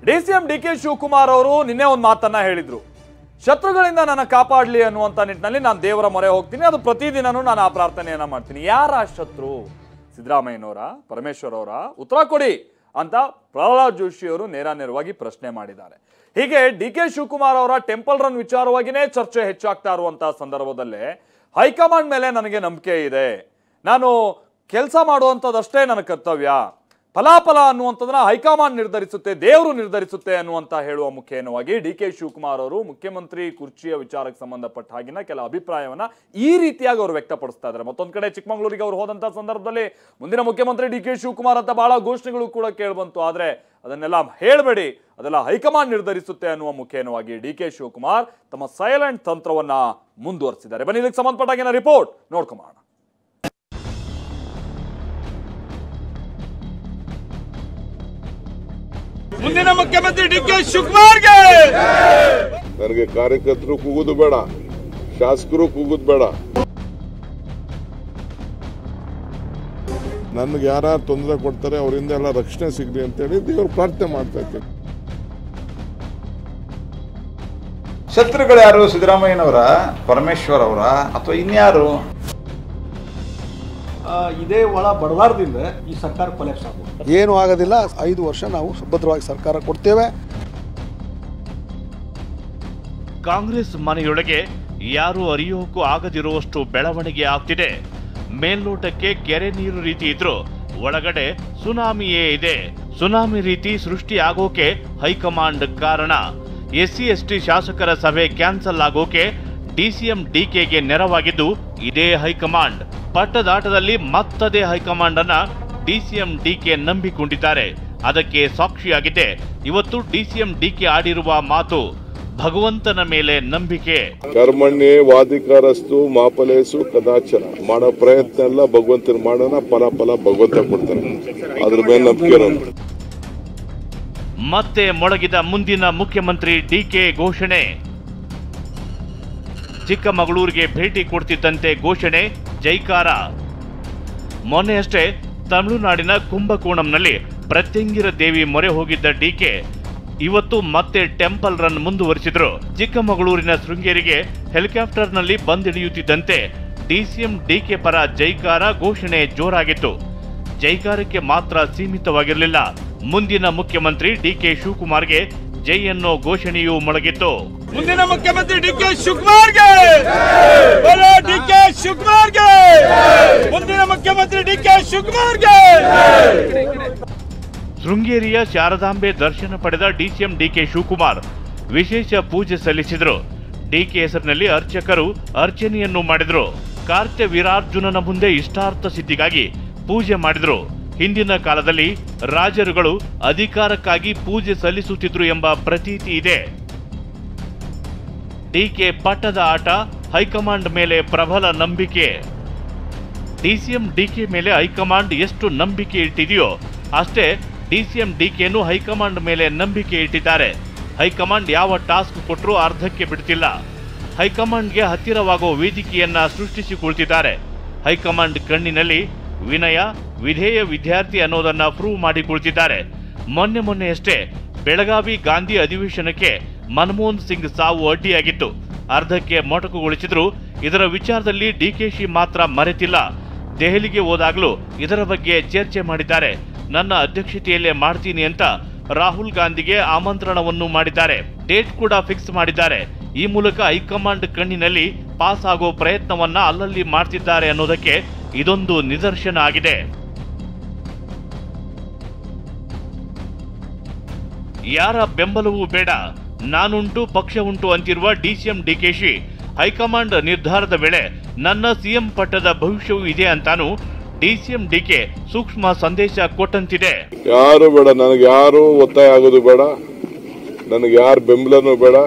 DCM DK Shivakumar ಅವರು ನಿನ್ನೆ ಒಂದು ಮಾತನ್ನ ಹೇಳಿದ್ರು. ಶತ್ರುಗಳಿಂದ ನನ್ನ ಕಾಪಾಡಲಿ ಅನ್ನುವಂತ ನಿಟ್ಟಿನಲ್ಲಿ ನಾನು ದೇವರ ಮೊರೆ ಹೋಗ್ತೀನಿ, ಅದು ಪ್ರತಿದಿನನೂ ನಾನು ಆ ಪ್ರಾರ್ಥನೆಯನ್ನ ಮಾಡ್ತೀನಿ. ಯಾರ ಶತ್ರು? ಸಿದ್ದರಾಮಯ್ಯನವರ, ಪರಮೇಶ್ವರ್ ಅವರ? ಉತ್ತರ ಕೊಡಿ ಅಂತ ಪ್ರಹ್ಲಾದ್ ಜೋಶಿ ಅವರು ನೇರವಾಗಿ ಪ್ರಶ್ನೆ ಮಾಡಿದ್ದಾರೆ. ಹೀಗೆ ಡಿಕೆ ಶಿವಕುಮಾರ್ ಅವರ ಟೆಂಪಲ್ ರನ್ ವಿಚಾರವಾಗಿಯೇ ಚರ್ಚೆ ಹೆಚ್ಚಾಗ್ತಾ ಇರುವಂತಹ ಸಂದರ್ಭದಲ್ಲೇ ಹೈಕಮಾಂಡ್ ಮೇಲೆ ನನಗೆ ನಂಬಿಕೆ ಇದೆ, ನಾನು ಕೆಲಸ ಮಾಡುವಂಥದ್ದಷ್ಟೇ ನನ್ನ ಕರ್ತವ್ಯ, ಫಲಾಫಲ ಅನ್ನುವಂಥದ್ದನ್ನ ಹೈಕಮಾಂಡ್ ನಿರ್ಧರಿಸುತ್ತೆ, ದೇವರು ನಿರ್ಧರಿಸುತ್ತೆ ಅನ್ನುವಂತ ಹೇಳುವ ಮುಖೇನವಾಗಿ ಡಿಕೆ ಶಿವಕುಮಾರ್ ಅವರು ಮುಖ್ಯಮಂತ್ರಿ ಕುರ್ಚಿಯ ವಿಚಾರಕ್ಕೆ ಸಂಬಂಧಪಟ್ಟ ಹಾಗಿನ ಕೆಲ ಅಭಿಪ್ರಾಯವನ್ನ ಈ ರೀತಿಯಾಗಿ ಅವರು ವ್ಯಕ್ತಪಡಿಸ್ತಾ ಇದ್ದಾರೆ. ಮತ್ತೊಂದು ಕಡೆ ಚಿಕ್ಕಮಗಳೂರಿಗೆ ಅವರು ಹೋದಂತಹ ಸಂದರ್ಭದಲ್ಲಿ ಮುಂದಿನ ಮುಖ್ಯಮಂತ್ರಿ ಡಿಕೆ ಶಿವಕುಮಾರ್ ಅಂತ ಬಹಳ ಘೋಷಣೆಗಳು ಕೂಡ ಕೇಳಿಬಂತು. ಆದ್ರೆ ಅದನ್ನೆಲ್ಲ ಹೇಳಬೇಡಿ, ಅದೆಲ್ಲ ಹೈಕಮಾಂಡ್ ನಿರ್ಧರಿಸುತ್ತೆ ಅನ್ನುವ ಮುಖೇನವಾಗಿ ಡಿಕೆ ಶಿವಕುಮಾರ್ ತಮ್ಮ ಸೈಲೆಂಟ್ ತಂತ್ರವನ್ನ ಮುಂದುವರಿಸಿದ್ದಾರೆ. ಬನ್ನಿ ಇದಕ್ಕೆ ಸಂಬಂಧಪಟ್ಟಾಗಿನ ರಿಪೋರ್ಟ್ ನೋಡ್ಕೊಂಬೋಣ. ಮುಂದಿನ ಮುಖ್ಯಮಂತ್ರಿ ಡಿಕೆ ಶಿವಕುಮಾರ್ಗೆ ನನಗೆ ಕಾರ್ಯಕರ್ತರು ಕೂಗುದು ಬೇಡ, ಶಾಸಕರು ಕೂಗುದು ಬೇಡ. ನನಗೆ ಯಾರು ತೊಂದರೆ ಕೊಡ್ತಾರೆ ಅವರಿಂದ ಎಲ್ಲ ರಕ್ಷಣೆ ಸಿಗಲಿ ಅಂತೇಳಿ ದೇವ್ರ ಪ್ರಾರ್ಥನೆ ಮಾಡ್ತಾ ಇದ್ದೇನೆ. ಶತ್ರುಗಳು ಯಾರು? ಸಿದ್ದರಾಮಯ್ಯನವರ, ಪರಮೇಶ್ವರ್ ಅವರ, ಅಥವಾ ಇನ್ಯಾರು? ಇದೇ ಒಳ ಬಡವಾರದಿಂದ ಈ ಸರ್ಕಾರ ಕೊಲ್ಯಾಪ್ಸ್ ಆಗುತ್ತೆ. ಏನು ಆಗೋದಿಲ್ಲ. 5 ವರ್ಷ ನಾವು ಸುಭದ್ರವಾಗಿ ಸರ್ಕಾರ ಕೊಡ್ತೇವೆ. ಕಾಂಗ್ರೆಸ್ ಮನೆಯೊಳಗೆ ಯಾರು ಅರಿಯೋಕ್ಕೂ ಆಗದಿರುವಷ್ಟು ಬೆಳವಣಿಗೆ ಆಗ್ತಿದೆ. ಮೇಲ್ನೋಟಕ್ಕೆ ಕೆರೆ ನೀರು ರೀತಿ ಇದ್ರೂ ಒಳಗಡೆ ಸುನಾಮಿಯೇ ಇದೆ. ಸುನಾಮಿ ರೀತಿ ಸೃಷ್ಟಿ ಆಗೋಕೆ ಹೈಕಮಾಂಡ್ ಕಾರಣ. SC/ST ಶಾಸಕರ ಸಭೆ ಕ್ಯಾನ್ಸಲ್ ಆಗೋಕೆ ಡಿಸಿಎಂ ಡಿಕೆಗೆ ನೆರವಾಗಿದ್ದು ಇದೇ ಹೈಕಮಾಂಡ್. ಪಟ್ಟದಾಟದಲ್ಲಿ ಮತ್ತದೇ ಹೈಕಮಾಂಡ್ ಅನ್ನ ಡಿಸಿಎಂ ಡಿಕೆ ನಂಬಿಕೊಂಡಿದ್ದಾರೆ. ಅದಕ್ಕೆ ಸಾಕ್ಷಿಯಾಗಿದೆ ಇವತ್ತು ಡಿಸಿಎಂ ಡಿಕೆ ಆಡಿರುವ ಮಾತು, ಭಗವಂತನ ಮೇಲೆ ನಂಬಿಕೆ. ಕರ್ಮಣ್ಯೇ ವಾದಿಕಾರಸ್ತು ಮಾಫಲೇಸು ಕದಾಚನ. ಮಾಡೋ ಪ್ರಯತ್ನ ಎಲ್ಲ ಭಗವಂತನ ಮಾಡೋಣ, ಫಲ ಭಗವಂತ ಕೊಡ್ತಾನೆ. ಅದ್ರ ಮೇಲೆ ನಂಬಿಕೆ ಇರೋದು. ಮತ್ತೆ ಮೊಳಗಿದ ಮುಂದಿನ ಮುಖ್ಯಮಂತ್ರಿ ಡಿಕೆ ಘೋಷಣೆ. ಚಿಕ್ಕಮಗಳೂರಿಗೆ ಭೇಟಿ ಕೊಡ್ತಿದ್ದಂತೆ ಘೋಷಣೆ, ಜೈಕಾರ. ಮೊನ್ನೆಯಷ್ಟೇ ತಮಿಳುನಾಡಿನ ಕುಂಭಕೋಣಂನಲ್ಲಿ ಪ್ರತ್ಯಂಗಿರ ದೇವಿ ಮೊರೆ ಹೋಗಿದ್ದ ಡಿಕೆ ಇವತ್ತು ಮತ್ತೆ ಟೆಂಪಲ್ ರನ್ ಮುಂದುವರಿಸಿದ್ರು. ಚಿಕ್ಕಮಗಳೂರಿನ ಶೃಂಗೇರಿಗೆ ಹೆಲಿಕಾಪ್ಟರ್ನಲ್ಲಿ ಬಂದಿಳಿಯುತ್ತಿದ್ದಂತೆ ಡಿಸಿಎಂ ಡಿಕೆ ಪರ ಜೈಕಾರ ಘೋಷಣೆ ಜೋರಾಗಿತ್ತು. ಜೈಕಾರಕ್ಕೆ ಮಾತ್ರ ಸೀಮಿತವಾಗಿರಲಿಲ್ಲ. ಮುಂದಿನ ಮುಖ್ಯಮಂತ್ರಿ ಡಿಕೆ ಶಿವಕುಮಾರ್ಗೆ ಜೈ ಅನ್ನೋ ಘೋಷಣೆಯೂ ಮೊಳಗಿತ್ತು. ಮುಂದಿನ ಮುಖ್ಯಮಂತ್ರಿ ಡಿಕೆ ಶಿವಕುಮಾರ್ಗೆ, ಡಿಕೆ ಶಿವಕುಮಾರ್ಗೆ, ಮುಂದಿನ ಮುಖ್ಯಮಂತ್ರಿ ಡಿಕೆ ಶಿವಕುಮಾರ್ಗೆ. ಶೃಂಗೇರಿಯ ಶಾರದಾಂಬೆ ದರ್ಶನ ಪಡೆದ ಡಿಸಿಎಂ ಡಿಕೆ ಶಿವಕುಮಾರ್ ವಿಶೇಷ ಪೂಜೆ ಸಲ್ಲಿಸಿದ್ರು. ಡಿಕೆ ಹೆಸರಿನಲ್ಲಿ ಅರ್ಚಕರು ಅರ್ಚನೆಯನ್ನು ಮಾಡಿದ್ರು. ಕಾರ್ತ್ಯ ವೀರಾರ್ಜುನನ ಮುಂದೆ ಇಷ್ಟಾರ್ಥ ಸಿದ್ಧಿಗಾಗಿ ಪೂಜೆ ಮಾಡಿದ್ರು. ಹಿಂದಿನ ಕಾಲದಲ್ಲಿ ರಾಜರುಗಳು ಅಧಿಕಾರಕ್ಕಾಗಿ ಪೂಜೆ ಸಲ್ಲಿಸುತ್ತಿದ್ರು ಎಂಬ ಪ್ರತೀತಿ ಇದೆ. ಡಿಕೆ ಪಟ್ಟದ ಆಟ, ಹೈಕಮಾಂಡ್ ಮೇಲೆ ಪ್ರಬಲ ನಂಬಿಕೆ. ಡಿಸಿಎಂ ಡಿಕೆ ಮೇಲೆ ಹೈಕಮಾಂಡ್ ಎಷ್ಟು ನಂಬಿಕೆ ಇಟ್ಟಿದೆಯೋ ಅಷ್ಟೇ ಡಿಸಿಎಂ ಡಿಕೆನೂ ಹೈಕಮಾಂಡ್ ಮೇಲೆ ನಂಬಿಕೆ ಇಟ್ಟಿದ್ದಾರೆ. ಹೈಕಮಾಂಡ್ ಯಾವ ಟಾಸ್ಕ್ ಕೊಟ್ಟರೂ ಅರ್ಧಕ್ಕೆ ಬಿಡ್ತಿಲ್ಲ. ಹೈಕಮಾಂಡ್ಗೆ ಹತ್ತಿರವಾಗುವ ವೇದಿಕೆಯನ್ನ ಸೃಷ್ಟಿಸಿಕೊಳ್ತಿದ್ದಾರೆ. ಹೈಕಮಾಂಡ್ ಕಣ್ಣಿನಲ್ಲಿ ವಿನಯ, ವಿಧೇಯ ವಿದ್ಯಾರ್ಥಿ ಅನ್ನೋದನ್ನ ಪ್ರೂವ್ ಮಾಡಿಕೊಳ್ತಿದ್ದಾರೆ. ಮೊನ್ನೆಯಷ್ಟೇ ಬೆಳಗಾವಿ ಗಾಂಧಿ ಅಧಿವೇಶನಕ್ಕೆ ಮನಮೋಹನ್ ಸಿಂಗ್ ಸಾವು ಅಡ್ಡಿಯಾಗಿತ್ತು. ಅರ್ಧಕ್ಕೆ ಮೊಟಕುಗೊಳಿಸಿದ್ರು. ಇದರ ವಿಚಾರದಲ್ಲಿ ಡಿಕೆಶಿ ಮಾತ್ರ ಮರೆತಿಲ್ಲ. ದೆಹಲಿಗೆ ಹೋದಾಗಲೂ ಇದರ ಬಗ್ಗೆ ಚರ್ಚೆ ಮಾಡಿದ್ದಾರೆ. ನನ್ನ ಅಧ್ಯಕ್ಷತೆಯಲ್ಲೇ ಮಾಡ್ತೀನಿ ಅಂತ ರಾಹುಲ್ ಗಾಂಧಿಗೆ ಆಮಂತ್ರಣವನ್ನು ಮಾಡಿದ್ದಾರೆ. ಡೇಟ್ ಕೂಡ ಫಿಕ್ಸ್ ಮಾಡಿದ್ದಾರೆ. ಈ ಮೂಲಕ ಹೈಕಮಾಂಡ್ ಕಣ್ಣಿನಲ್ಲಿ ಪಾಸ್ ಆಗೋ ಪ್ರಯತ್ನವನ್ನ ಅಲ್ಲಲ್ಲಿ ಮಾಡ್ತಿದ್ದಾರೆ ಅನ್ನೋದಕ್ಕೆ ಇದೊಂದು ನಿದರ್ಶನ ಆಗಿದೆ. ಯಾರ ಬೆಂಬಲವೂ ಬೇಡ, ನಾನುಂಟು ಪಕ್ಷ ಉಂಟು ಅಂತಿರುವ ಡಿಸಿಎಂ ಡಿಕೆಶಿ ಹೈಕಮಾಂಡ್ ನಿರ್ಧಾರದ ವೇಳೆ ನನ್ನ ಸಿಎಂ ಪಟ್ಟದ ಭವಿಷ್ಯವೂ ಇದೆ ಅಂತಾನು ಡಿಸಿಎಂ ಡಿಕೆ ಸೂಕ್ಷ್ಮ ಸಂದೇಶ ಕೊಟ್ಟಂತಿದೆ. ಯಾರು ಬೇಡ, ನನಗೆ ಯಾರು ಒತ್ತಾಯ ಆಗೋದು ಬೇಡ, ನನಗೆ ಯಾರ ಬೆಂಬಲನೂ ಬೇಡ,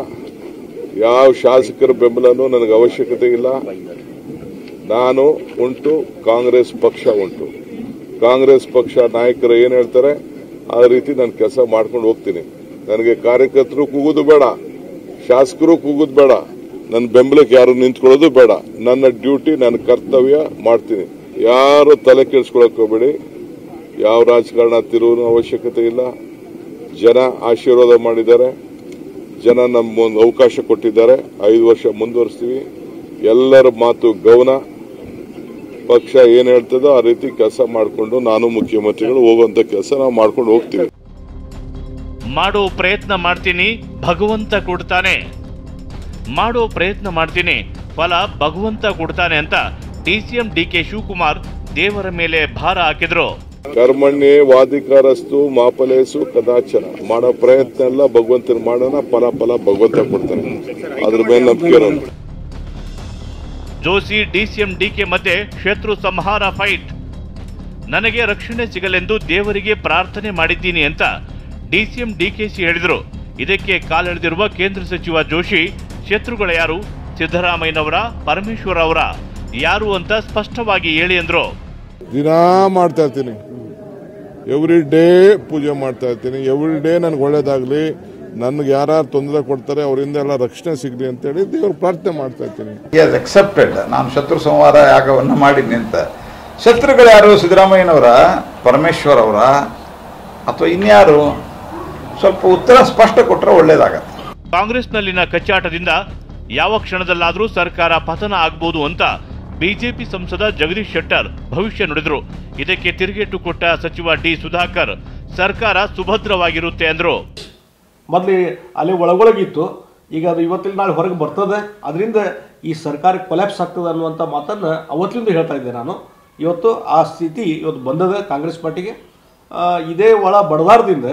ಯಾವ ಶಾಸಕರ ಬೆಂಬಲನೂ ನನಗೆ ಅವಶ್ಯಕತೆ ಇಲ್ಲ. ನಾನು ಉಂಟು, ಕಾಂಗ್ರೆಸ್ ಪಕ್ಷ ಉಂಟು. ಕಾಂಗ್ರೆಸ್ ಪಕ್ಷ ನಾಯಕರು ಏನ್ ಹೇಳ್ತಾರೆ ಆ ರೀತಿ ನಾನು ಕೆಲಸ ಮಾಡ್ಕೊಂಡು ಹೋಗ್ತೀನಿ. ನನಗೆ ಕಾರ್ಯಕರ್ತರು ಕೂಗುದು ಬೇಡ, ಶಾಸಕರು ಕೂಗುದು ಬೇಡ, ನನ್ನ ಬೆಂಬಲಕ್ಕೆ ಯಾರು ನಿಂತ್ಕೊಳ್ಳೋದು ಬೇಡ. ನನ್ನ ಡ್ಯೂಟಿ, ನನ್ನ ಕರ್ತವ್ಯ ಮಾಡ್ತೀನಿ. ಯಾರು ತಲೆ ಕೆಡಿಸ್ಕೊಳಕ್ ಹೋಗ್ಬೇಡಿ. ಯಾವ ರಾಜಕಾರಣ ತಿರುವು ಅವಶ್ಯಕತೆ ಇಲ್ಲ. ಜನ ಆಶೀರ್ವಾದ ಮಾಡಿದ್ದಾರೆ, ಜನ ನಮ್ಗೊಂದು ಅವಕಾಶ ಕೊಟ್ಟಿದ್ದಾರೆ. 5 ವರ್ಷ ಮುಂದುವರಿಸ್ತೀವಿ. ಎಲ್ಲರ ಮಾತು ಗೌನ, ಪಕ್ಷ ಏನ್ ಹೇಳ್ತದೋ ಆ ರೀತಿ ಕೆಲಸ ಮಾಡಿಕೊಂಡು ನಾನು ಮುಖ್ಯಮಂತ್ರಿಗಳು ಹೋಗುವಂತ ಕೆಲಸ ನಾವು ಮಾಡ್ಕೊಂಡು ಹೋಗ್ತೀವಿ. ಮಾಡೋ ಪ್ರಯತ್ನ ಮಾಡ್ತೀನಿ, ಭಗವಂತ ಕೊಡ್ತಾನೆ. ಮಾಡೋ ಪ್ರಯತ್ನ ಮಾಡ್ತೀನಿ, ಫಲ ಭಗವಂತ ಕೊಡ್ತಾನೆ ಅಂತ ಡಿಸಿಎಂ ಡಿಕೆ ಶಿವಕುಮಾರ್ ದೇವರ ಮೇಲೆ ಭಾರ ಹಾಕಿದ್ರು. ಕರ್ಮಣ್ಯೇ ವಾಧಿಕಾರಸ್ತು ಮಾಫಲೇಸು ಕದಾಚನ. ಮಾಡೋ ಪ್ರಯತ್ನ ಎಲ್ಲ ಭಗವಂತನ ಮಾಡೋಣ, ಫಲ ಭಗವಂತ ಕೊಡ್ತಾನೆ. ಅದ್ರ ಮೇಲೆ ನಂಬಿಕೆ ಇರೋದು. ಜೋಶಿ ಡಿಸಿಎಂ ಡಿಕೆ ಮಧ್ಯೆ ಶತ್ರು ಸಂಹಾರ ಫೈಟ್. ನನಗೆ ರಕ್ಷಣೆ ಸಿಗಲೆಂದು ದೇವರಿಗೆ ಪ್ರಾರ್ಥನೆ ಮಾಡಿದ್ದೀನಿ ಅಂತ ಡಿಸಿಎಂ ಡಿಕೆಶಿ ಹೇಳಿದರು. ಇದಕ್ಕೆ ಕಾಲೆಳೆದಿರುವ ಕೇಂದ್ರ ಸಚಿವ ಜೋಶಿ ಶತ್ರುಗಳ ಯಾರು, ಸಿದ್ದರಾಮಯ್ಯನವರ, ಪರಮೇಶ್ವರ್ ಅವರ, ಯಾರು ಅಂತ ಸ್ಪಷ್ಟವಾಗಿ ಹೇಳಿ ಅಂದ್ರು. ದಿನಾ ಮಾಡ್ತಾ ಇರ್ತೀನಿ, ಎವ್ರಿ ಡೇ ಪೂಜೆ ಮಾಡ್ತಾ ಇರ್ತೀನಿ. ಎವ್ರಿ ಡೇ ನನ್ಗೆ ಒಳ್ಳೇದಾಗ್ಲಿ, ನನ್ಗೆ ಯಾರು ತೊಂದರೆ ಕೊಡ್ತಾರೆ ಅವರಿಂದ ಎಲ್ಲ ರಕ್ಷಣೆ ಸಿಗ್ಲಿ ಅಂತೇಳಿ ದೇವ್ರ ಪ್ರಾರ್ಥನೆ ಮಾಡ್ತಾ ಇರ್ತೀನಿ. ಅಕ್ಸೆಪ್ಟೆಡ್. ನಾನು ಶತ್ರು ಸಂಹಾರ ಯಾಗವನ್ನು ಮಾಡಿದ್ನಿ ಅಂತ. ಶತ್ರುಗಳು ಯಾರು, ಸಿದ್ದರಾಮಯ್ಯನವರ, ಪರಮೇಶ್ವರ್ ಅವರ, ಅಥವಾ ಇನ್ಯಾರು? ಸ್ವಲ್ಪ ಉತ್ತರ ಸ್ಪಷ್ಟ ಕೊಟ್ಟರೆ ಒಳ್ಳೇದಾಗತ್ತೆ. ಕಾಂಗ್ರೆಸ್ನಲ್ಲಿನ ಕಚ್ಚಾಟದಿಂದ ಯಾವ ಕ್ಷಣದಲ್ಲಾದರೂ ಸರ್ಕಾರ ಪತನ ಆಗ್ಬೋದು ಅಂತ ಬಿಜೆಪಿ ಸಂಸದ ಜಗದೀಶ್ ಶೆಟ್ಟರ್ ಭವಿಷ್ಯ ನುಡಿದ್ರು. ಇದಕ್ಕೆ ತಿರುಗೇಟು ಕೊಟ್ಟ ಸಚಿವ ಡಿ ಸುಧಾಕರ್ ಸರ್ಕಾರ ಸುಭದ್ರವಾಗಿರುತ್ತೆ ಅಂದ್ರು. ಮೊದಲು ಅಲ್ಲಿ ಒಳಗೊಳಗಿತ್ತು, ಈಗ ಅದು ಇವತ್ತಿನ ನಾಳೆ ಹೊರಗೆ ಬರ್ತದೆ. ಅದರಿಂದ ಈ ಸರ್ಕಾರ ಕೊಲ್ಯಾಪ್ಸ್ ಆಗ್ತದೆ ಅನ್ನುವಂಥ ಮಾತನ್ನು ಅವತ್ತಿಂದ ಹೇಳ್ತಾ ಇದ್ದೆ ನಾನು. ಇವತ್ತು ಆ ಸ್ಥಿತಿ ಇವತ್ತು ಬಂದದೆ ಕಾಂಗ್ರೆಸ್ ಪಾರ್ಟಿಗೆ. ಇದೇ ಒಳ ಬಡದಾರದಿಂದ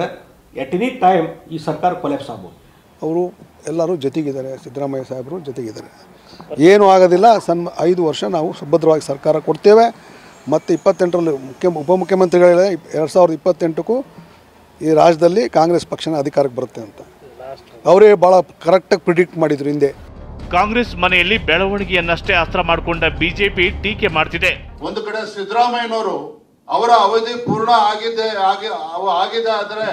ಎಟ್ ಎನಿ ಟೈಮ್ ಈ ಸರ್ಕಾರ ಕೊಲ್ಯಾಪ್ಸ್ ಆಗ್ಬೋದು. ಅವರು ಎಲ್ಲರೂ ಜೊತೆಗಿದ್ದಾರೆ, ಸಿದ್ದರಾಮಯ್ಯ ಸಾಹೇಬರು ಜೊತೆಗಿದ್ದಾರೆ. ಏನೂ ಆಗೋದಿಲ್ಲ. 5 ವರ್ಷ ನಾವು ಸುಭದ್ರವಾಗಿ ಸರ್ಕಾರ ಕೊಡ್ತೇವೆ. ಮತ್ತು 28ರಲ್ಲಿ ಉಪಮುಖ್ಯಮಂತ್ರಿಗಳೇ 2028ಕ್ಕೂ ಈ ರಾಜ್ಯದಲ್ಲಿ ಕಾಂಗ್ರೆಸ್ ಪಕ್ಷನ ಅಧಿಕಾರಕ್ಕೆ ಬರುತ್ತೆ ಅಂತ ಅವರೇ ಭಾಳ ಕರೆಕ್ಟಾಗಿ ಪ್ರಿಡಿಕ್ಟ್ ಮಾಡಿದ್ರು ಹಿಂದೆ. ಕಾಂಗ್ರೆಸ್ ಮನೆಯಲ್ಲಿ ಬೆಳವಣಿಗೆಯನ್ನಷ್ಟೇ ಅಸ್ತ್ರ ಮಾಡಿಕೊಂಡ ಬಿಜೆಪಿ ಟೀಕೆ ಮಾಡ್ತಿದೆ. ಒಂದು ಕಡೆ ಸಿದ್ದರಾಮಯ್ಯನವರು ಅವರ ಅವಧಿ ಪೂರ್ಣ ಆಗಿದೆ ಆದ್ರೆ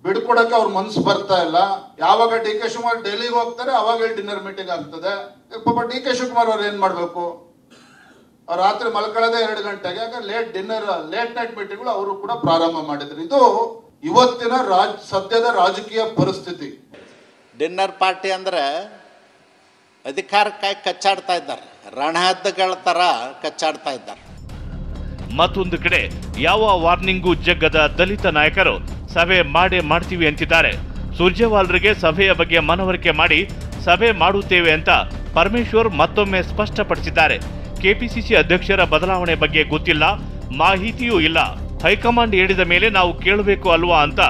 ಬಿಡ್ಕೊಡಕ್ಕೆ ಅವ್ರ ಮನಸ್ಸು ಬರ್ತಾ ಇಲ್ಲ. ಯಾವಾಗ ಡಿ ಕೆ ಶಿವಕುಮಾರ್ ಡೆಲ್ಲಿಗೆ ಹೋಗ್ತಾರೆ ಅವಾಗ ಡಿನ್ನರ್ ಮೀಟಿಂಗ್ ಆಗ್ತದೆ. ಪಾಪ ಡಿ ಕೆ ಶಿವಕುಮಾರ್ ಅವ್ರು ಏನ್ ಮಾಡ್ಬೇಕು? ಅವ್ರು ರಾತ್ರಿ ಮಲ್ಕೊಳ್ಳೋದೇ 2 ಗಂಟೆಗೆ. ಲೇಟ್ ನೈಟ್ ಮೀಟಿಂಗ್ಗಳು ಅವರು ಕೂಡ ಪ್ರಾರಂಭ ಮಾಡಿದ್ರು. ಇದು ಇವತ್ತಿನ ಸದ್ಯದ ರಾಜಕೀಯ ಪರಿಸ್ಥಿತಿ. ಡಿನ್ನರ್ ಪಾರ್ಟಿ ಅಂದ್ರೆ ಅಧಿಕಾರಕ್ಕಾಗಿ ಕಚ್ಚಾಡ್ತಾ ಇದ್ದಾರೆ, ರಣಹದ್ದುಗಳ ತರ ಕಚ್ಚಾಡ್ತಾ ಇದ್ದಾರೆ. ಮತ್ತೊಂದು ಕಡೆ ಯಾವ ವಾರ್ನಿಂಗೂ ಜಗ್ಗದ ದಲಿತ ನಾಯಕರು ಸಭೆ ಮಾಡ್ತೀವಿ ಅಂತಿದ್ದಾರೆ. ಸುರ್ಜೇವಾಲ್ರಿಗೆ ಸಭೆಯ ಬಗ್ಗೆ ಮನವರಿಕೆ ಮಾಡಿ ಸಭೆ ಮಾಡುತ್ತೇವೆ ಅಂತ ಪರಮೇಶ್ವರ್ ಮತ್ತೊಮ್ಮೆ ಸ್ಪಷ್ಟಪಡಿಸಿದ್ದಾರೆ. ಕೆಪಿಸಿಸಿ ಅಧ್ಯಕ್ಷರ ಬದಲಾವಣೆ ಬಗ್ಗೆ ಗೊತ್ತಿಲ್ಲ, ಮಾಹಿತಿಯೂ ಇಲ್ಲ, ಹೈಕಮಾಂಡ್ ಹೇಳಿದ ಮೇಲೆ ನಾವು ಕೇಳಬೇಕು ಅಲ್ವಾ ಅಂತ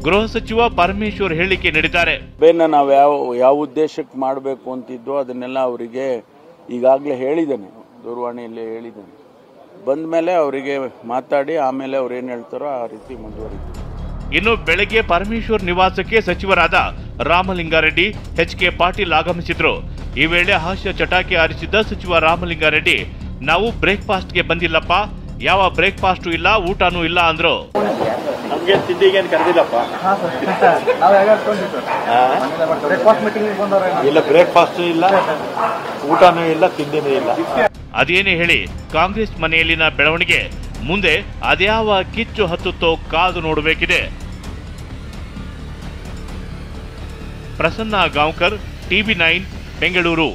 ಗೃಹ ಸಚಿವ ಪರಮೇಶ್ವರ್ ಹೇಳಿಕೆ ನೀಡಿದ್ದಾರೆ. ನಾವು ಯಾವ ಉದ್ದೇಶಕ್ಕೆ ಮಾಡಬೇಕು ಅಂತಿದ್ದೋ ಅದನ್ನೆಲ್ಲ ಅವರಿಗೆ ಈಗಾಗಲೇ ಹೇಳಿದ್ದೇನೆ, ದೂರವಾಣಿಯಲ್ಲಿ ಹೇಳಿದ್ದೇನೆ. ಬಂದ ಮೇಲೆ ಅವರಿಗೆ ಮಾತಾಡಿ ಆಮೇಲೆ ಅವ್ರು ಏನು ಹೇಳ್ತಾರೋ ಆ ರೀತಿ ಮುಂದುವರಿತೀವಿ. ಇನ್ನು ಬೆಳಗ್ಗೆ ಪರಮೇಶ್ವರ್ ನಿವಾಸಕ್ಕೆ ಸಚಿವರಾದ ರಾಮಲಿಂಗಾರೆಡ್ಡಿ, ಎಚ್.ಕೆ. ಪಾಟೀಲ್ ಆಗಮಿಸಿದ್ರು. ಈ ವೇಳೆ ಹಾಸ್ಯ ಚಟಾಕಿ ಹಾರಿಸಿದ್ದ ಸಚಿವ ರಾಮಲಿಂಗಾರೆಡ್ಡಿ, ನಾವು ಬ್ರೇಕ್ಫಾಸ್ಟ್ಗೆ ಬಂದಿಲ್ಲಪ್ಪ, ಯಾವ ಬ್ರೇಕ್ಫಾಸ್ಟು ಇಲ್ಲ, ಊಟನೂ ಇಲ್ಲ ಅಂದ್ರು. ನಮಗೆ ತಿಂಡಿಗೇನು ಕರೆದಿಲ್ಲಪ್ಪ, ಇಲ್ಲ ಬ್ರೇಕ್ಫಾಸ್ಟು ಇಲ್ಲ, ಊಟನೂ ಇಲ್ಲ, ತಿಂಡಿನೂ ಇಲ್ಲ. ಅದೇನೇ ಹೇಳಿ ಕಾಂಗ್ರೆಸ್ ಮನೆಯಲ್ಲಿನ ಬೆಳವಣಿಗೆ ಮುಂದೆ ಅದ್ಯಾವ ಕಿಚ್ಚು ಹತ್ತುತ್ತೋ ಕಾದು ನೋಡಬೇಕಿದೆ. ಪ್ರಸನ್ನ ಗಾಂವ್ಕರ್, TV9 ಬೆಂಗಳೂರು.